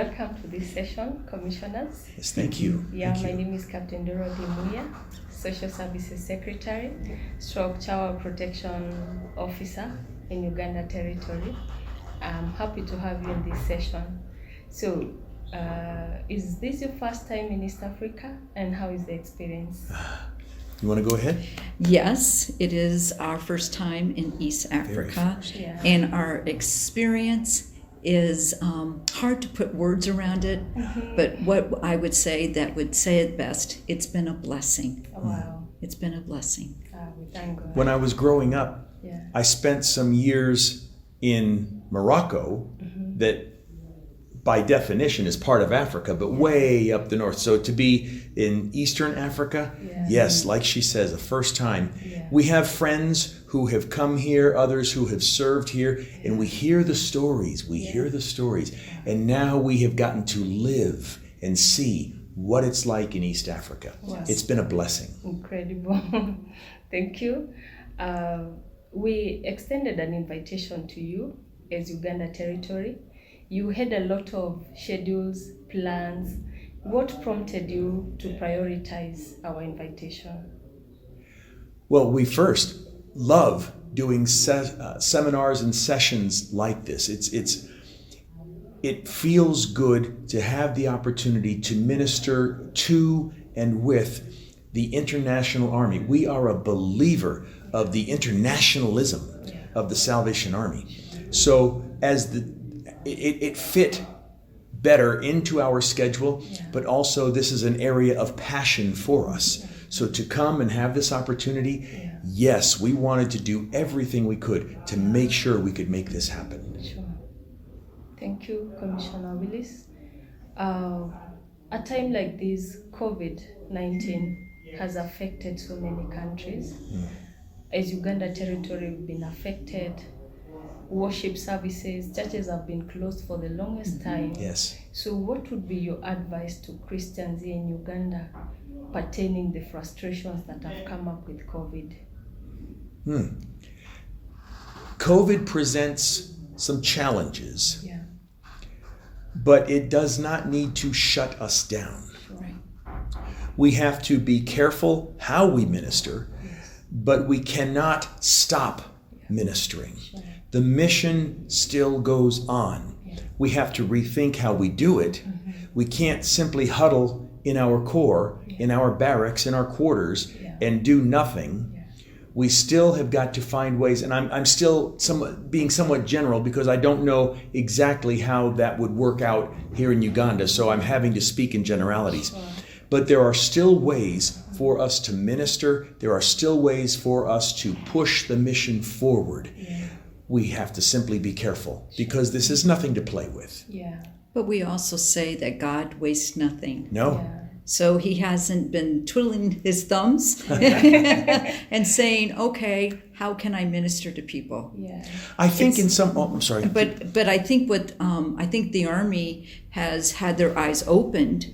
welcome to this session, Commissioners. Yes, thank you. Yeah, thank my you. name is Captain DOROTHY MUIA, Social Services Secretary, stroke Child Protection Officer in Uganda Territory. I'm happy to have you in this session. So, is this your first time in East Africa, and how is the experience? You want to go ahead? Yes, it is our first time in East Africa, Yeah. and our experience is hard to put words around it, but what I would say that would say it best, it's been a blessing. Oh, wow. It's been a blessing. We thank God. When I was growing up, Yeah. I spent some years in Morocco that by definition is part of Africa, but way up the north. So to be in Eastern Africa, Yeah. yes, like she says, a first time. Yeah. We have friends who have come here, others who have served here, and we hear the stories. We hear the stories. And now we have gotten to live and see what it's like in East Africa. Wow. It's been a blessing. Incredible. Thank you. We extended an invitation to you as Uganda Territory. You had a lot of schedules, plans. What prompted you to prioritize our invitation? Well, we first love doing seminars and sessions like this. It feels good to have the opportunity to minister to and with the International Army. We are a believer of the internationalism of the Salvation Army. So as it fit better into our schedule, but also this is an area of passion for us. So to come and have this opportunity, yes, we wanted to do everything we could to make sure we could make this happen. Sure. Thank you, Commissioner Willis. A time like this, COVID-19 has affected so many countries. As Uganda Territory, we've been affected. Worship services, churches have been closed for the longest time. Yes. So what would be your advice to Christians here in Uganda pertaining the frustrations that have come up with COVID? COVID presents some challenges, Yeah. but it does not need to shut us down. Right. We have to be careful how we minister, but we cannot stop ministering. The mission still goes on. We have to rethink how we do it. We can't simply huddle in our core, in our barracks, in our quarters, and do nothing. We still have got to find ways, and I'm still being somewhat general because I don't know exactly how that would work out here in Uganda, so I'm having to speak in generalities. But there are still ways for us to minister. There are still ways for us to push the mission forward. We have to simply be careful because this is nothing to play with. Yeah. But we also say that God wastes nothing. No? Yeah. So he hasn't been twiddling his thumbs and saying, okay, how can I minister to people? Yeah. I think in some... Oh, I'm sorry. But I think I think the Army has had their eyes opened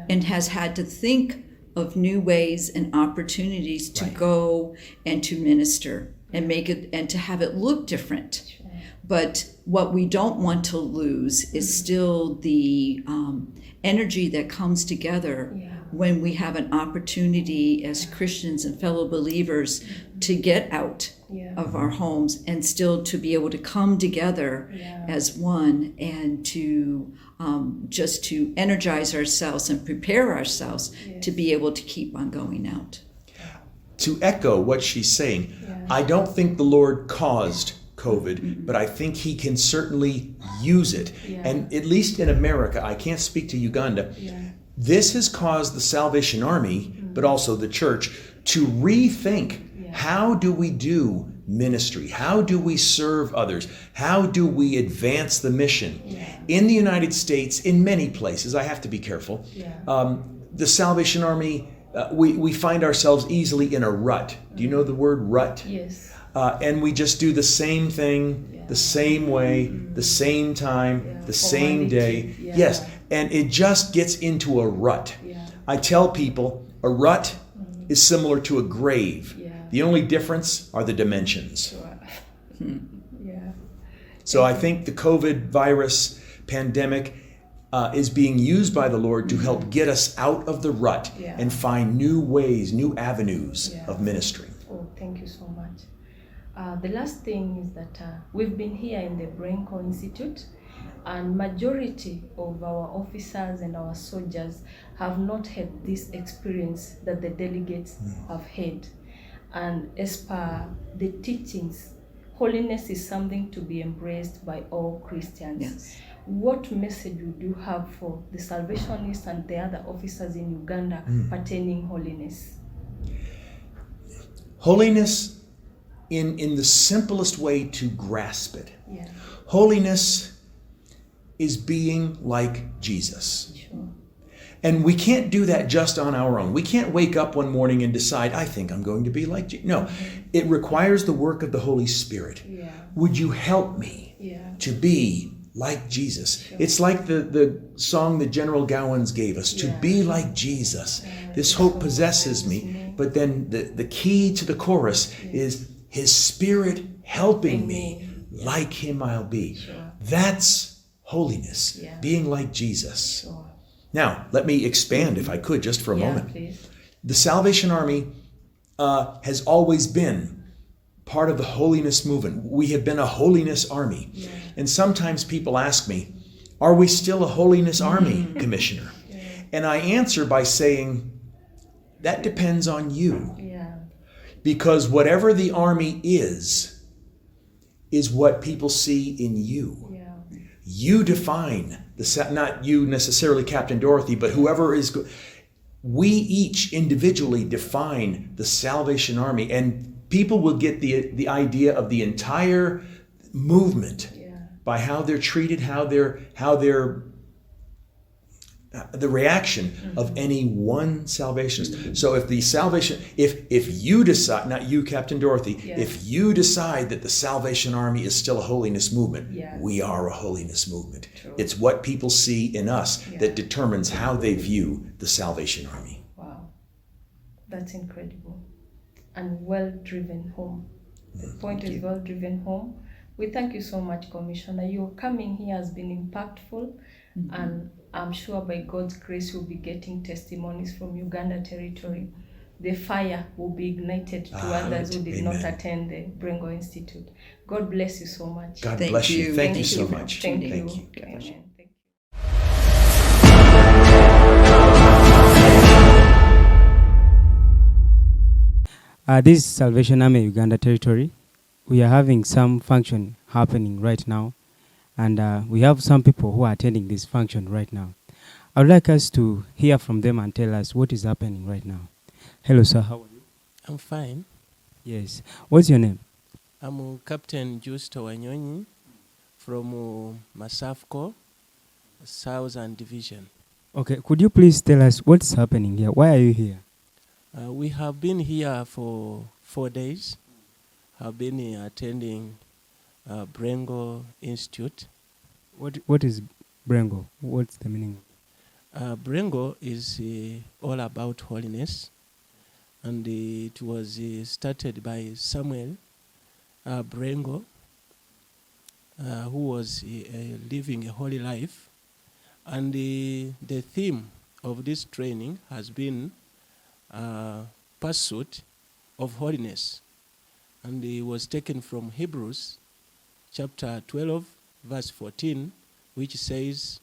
and has had to think of new ways and opportunities to go and to minister and make it and to have it look different. But what we don't want to lose is still the energy that comes together when we have an opportunity as Christians and fellow believers to get out of our homes and still to be able to come together as one and to just to energize ourselves and prepare ourselves to be able to keep on going out. To echo what she's saying, I don't think the Lord caused COVID, but I think he can certainly use it. And at least in America, I can't speak to Uganda, this has caused the Salvation Army, but also the church, to rethink how do we do ministry? How do we serve others? How do we advance the mission? In the United States, in many places, I have to be careful, the Salvation Army, we find ourselves easily in a rut. Do you know the word rut? Yes. And we just do the same thing, the same way, the same time, the same day. Yes, and it just gets into a rut. I tell people a rut is similar to a grave. The only difference are the dimensions. So I think the COVID virus pandemic is being used by the Lord to help get us out of the rut and find new ways, new avenues of ministering. Oh, thank you so much. The last thing is that we've been here in the Brengle Institute, and majority of our officers and our soldiers have not had this experience that the delegates have had. And as per the teachings, holiness is something to be embraced by all Christians. Yes. What message would you have for the Salvationists and the other officers in Uganda pertaining holiness? Holiness, in the simplest way to grasp it. Yeah. Holiness is being like Jesus. Sure. And we can't do that just on our own. We can't wake up one morning and decide, I think I'm going to be like Jesus. No, it requires the work of the Holy Spirit. Yeah. Would you help me to be like Jesus? Sure. It's like the song that General Gowans gave us, to be like Jesus. This hope possesses me. But then the key to the chorus is His Spirit helping me. Like Him I'll be. Sure. That's holiness, being like Jesus. Sure. Now, let me expand, if I could, just for a moment. Please. The Salvation Army has always been part of the holiness movement. We have been a holiness army. Yeah. And sometimes people ask me, are we still a holiness army, Commissioner? Yeah. And I answer by saying, that depends on you. Yeah. Because whatever the army is what people see in you. Yeah. You define not you necessarily, Captain Dorothy, but whoever is. We each individually define the Salvation Army, and people will get the idea of the entire movement by how they're treated, how they're the reaction of any one salvationist. So if the salvation, if you decide, not you, Captain Dorothy, if you decide that the Salvation Army is still a holiness movement, we are a holiness movement. True. It's what people see in us that determines how they view the Salvation Army. Wow, that's incredible. And well-driven home. The point is well-driven home. We thank you so much, Commissioner. Your coming here has been impactful, and I'm sure by God's grace you'll be getting testimonies from Uganda territory. The fire will be ignited to others who did not attend the Brengle Institute. God bless you so much. God bless you. Thank you so much. Thank you. Thank you. Amen. Thank you. This is Salvation Army Uganda territory. We are having some function happening right now, and we have some people who are attending this function right now. I would like us to hear from them and tell us what is happening right now. Hello, sir. How are you? I'm fine. Yes. What's your name? I'm Captain WANYONYI from MASAFU, Southern Division. Okay. Could you please tell us what's happening here? Why are you here? We have been here for 4 days. I've been attending Brengle Institute. What is Brengle? What's the meaning? Brengle is all about holiness, and it was started by Samuel Brengle, who was living a holy life. And the theme of this training has been pursuit of holiness. And it was taken from Hebrews chapter 12, verse 14, which says,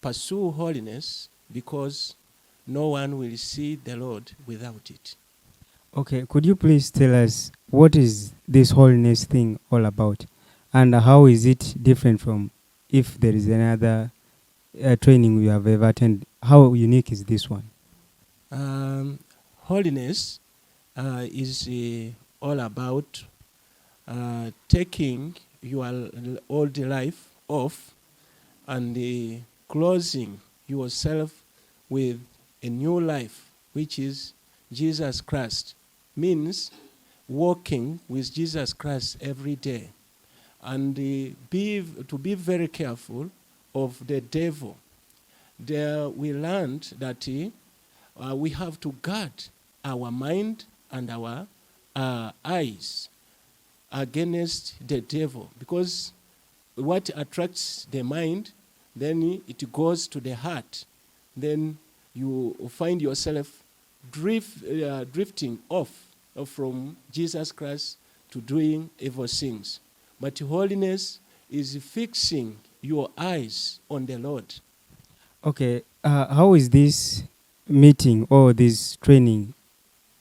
pursue holiness because no one will see the Lord without it. Okay, could you please tell us what is this holiness thing all about? And how is it different from if there is another training we have ever attended? How unique is this one? Holiness is all about taking your old life off and closing yourself with a new life, which is Jesus Christ. Means walking with Jesus Christ every day, and to be very careful of the devil. There we learned that we have to guard our mind and our eyes against the devil, because what attracts the mind then it goes to the heart. Then you find yourself drifting off from Jesus Christ to doing evil things. But holiness is fixing your eyes on the Lord. Okay, how is this meeting or this training?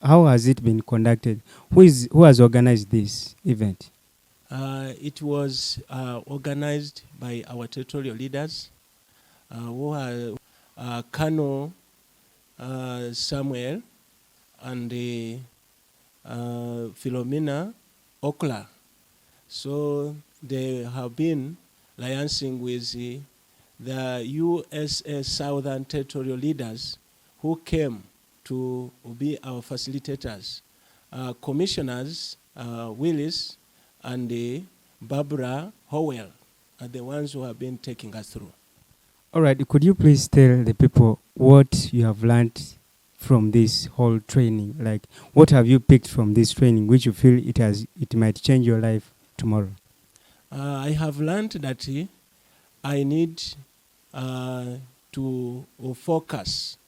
How has it been conducted? Who has organized this event? It was organized by our territorial leaders, who are Colonel Samuel and Philomena Okla. So they have been liaising with the USA Southern Territorial leaders who came to be our facilitators. Commissioners WILLIS and Barbara HOWELL are the ones who have been taking us through. All right, could you please tell the people what you have learned from this whole training? Like, what have you picked from this training which you feel it might change your life tomorrow? I have learned that I need to focus,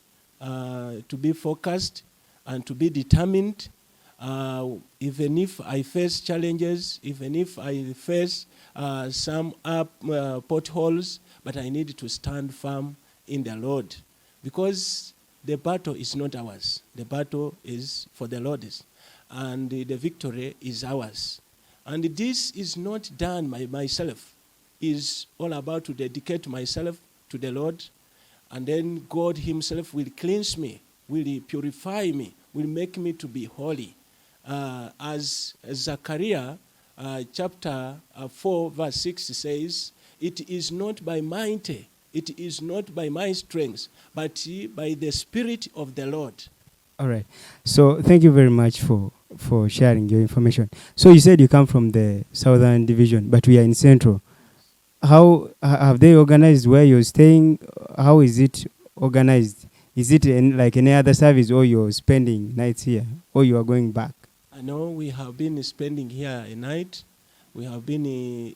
to be focused and to be determined. Even if I face challenges, even if I face some potholes, but I need to stand firm in the Lord, because the battle is not ours. The battle is for the Lord's, and the victory is ours. And this is not done by myself. It's all about to dedicate myself to the Lord, and then God himself will cleanse me, will purify me, will make me to be holy. As Zechariah chapter 4 verse 6 says, it is not by might, it is not by my strength, but by the Spirit of the Lord. All right. So thank you very much for sharing your information. So you said you come from the Southern Division, but we are in Central. How have they organized where you're staying? How is it organized? Is it like any other service, or you're spending nights here, or you are going back? I know we have been spending here a night. We have been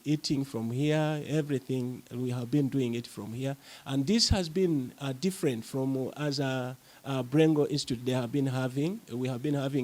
eating from here, everything. We have been doing it from here. And this has been different from other Brengle Institute we have been having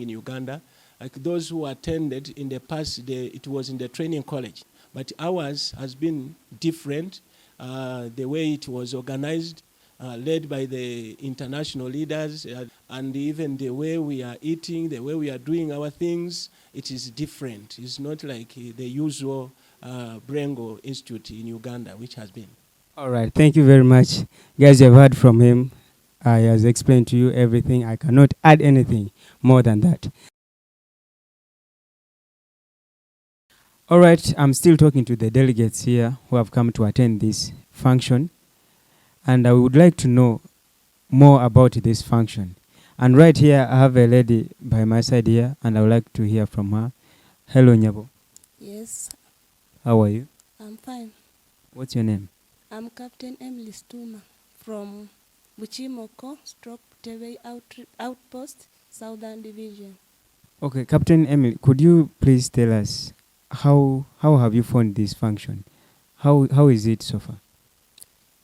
in Uganda. Like those who attended in the past, it was in the training college. But ours has been different. The way it was organized, led by the international leaders, and even the way we are eating, the way we are doing our things, it is different. It's not like the usual Brengle Institute in Uganda, which has been. All right, thank you very much. Guys, you've heard from him. He has explained to you everything. I cannot add anything more than that. All right, I'm still talking to the delegates here who have come to attend this function. And I would like to know more about this function. And right here, I have a lady by my side here, and I would like to hear from her. Hello, Nyabo. Yes. How are you? I'm fine. What's your name? I'm Captain Emily SITUMA from Buchimoko Tewei Outpost, Southern Division. Okay, Captain Emily, could you please tell us how have you found this function? How is it so far?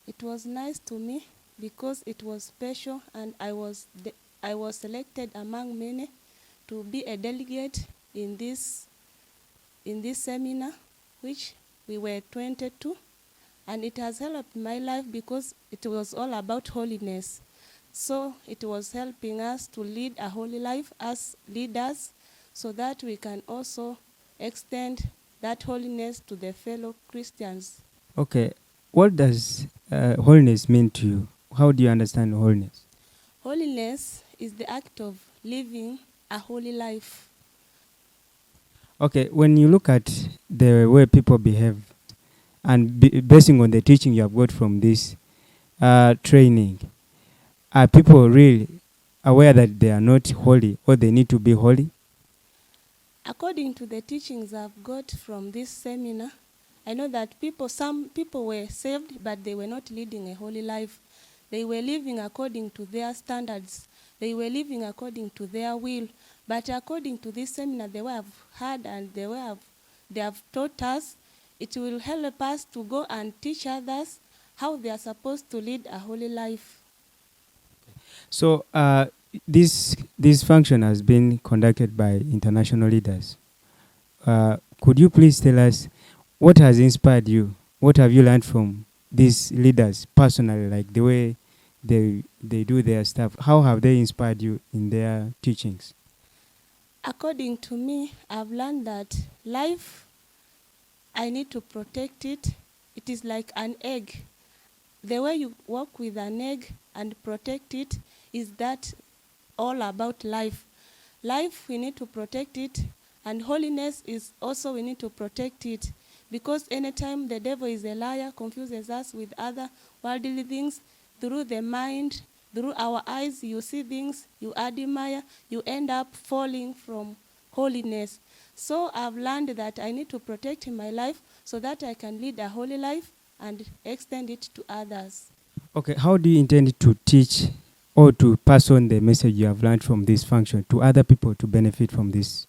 It was nice to me because it was special, and I was selected among many to be a delegate in this seminar, which we were 22, and it has helped my life because it was all about holiness. So it was helping us to lead a holy life as leaders, so that we can also extend that holiness to the fellow Christians. Okay, what does holiness mean to you? How do you understand holiness? Holiness is the act of living a holy life. Okay, when you look at the way people behave, and basing on the teaching you have got from this training, are people really aware that they are not holy or they need to be holy? According to the teachings I've got from this seminar, I know that some people were saved, but they were not leading a holy life. They were living according to their standards. They were living according to their will. But according to this seminar, they have heard and they have taught us, it will help us to go and teach others how they are supposed to lead a holy life. So this function has been conducted by international leaders. Could you please tell us what has inspired you? What have you learned from these leaders personally, like the way they do their stuff? How have they inspired you in their teachings? According to me, I've learned that life, I need to protect it. It is like an egg. The way you work with an egg and protect it is that all about life. Life, we need to protect it, and holiness is also we need to protect it. Because anytime the devil is a liar, confuses us with other worldly things, through the mind, through our eyes, you see things, you admire, you end up falling from holiness. So I've learned that I need to protect my life so that I can lead a holy life and extend it to others. Okay, how do you intend to teach or to pass on the message you have learned from this function to other people to benefit from this?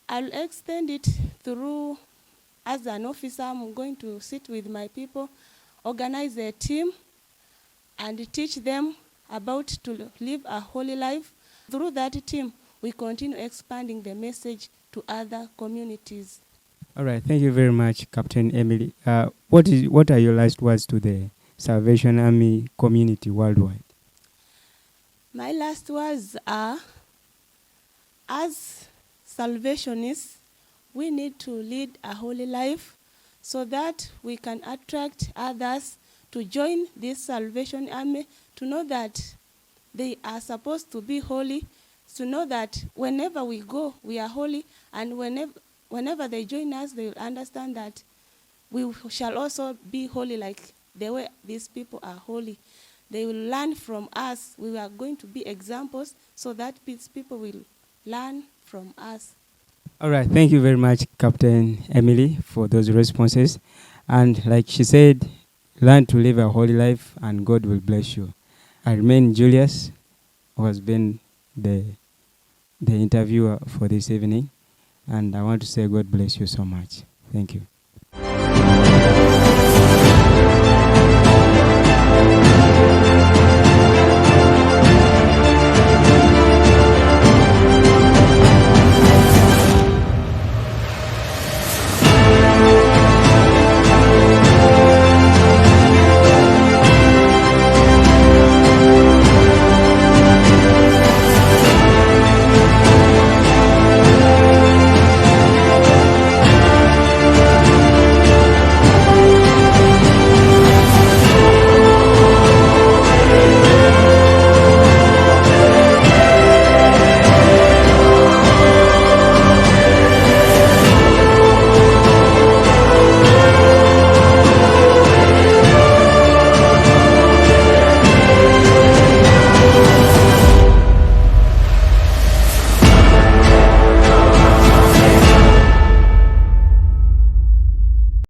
I'll extend it through, as an officer, I'm going to sit with my people, organize a team, and teach them about to live a holy life. Through that team, we continue expanding the message to other communities. All right, thank you very much, Captain Emily. What are your last words to the Salvation Army community worldwide? My last words are, as Salvationists, we need to lead a holy life so that we can attract others to join this Salvation Army, to know that they are supposed to be holy, to know that whenever we go, we are holy, and whenever they join us, they will understand that we shall also be holy like the way these people are holy. They will learn from us. We are going to be examples so that these people will learn from us. All right, thank you very much, Captain Emily, for those responses. And like she said, learn to live a holy life and God will bless you. I remain Julius, who has been the interviewer for this evening. And I want to say God bless you so much. Thank you.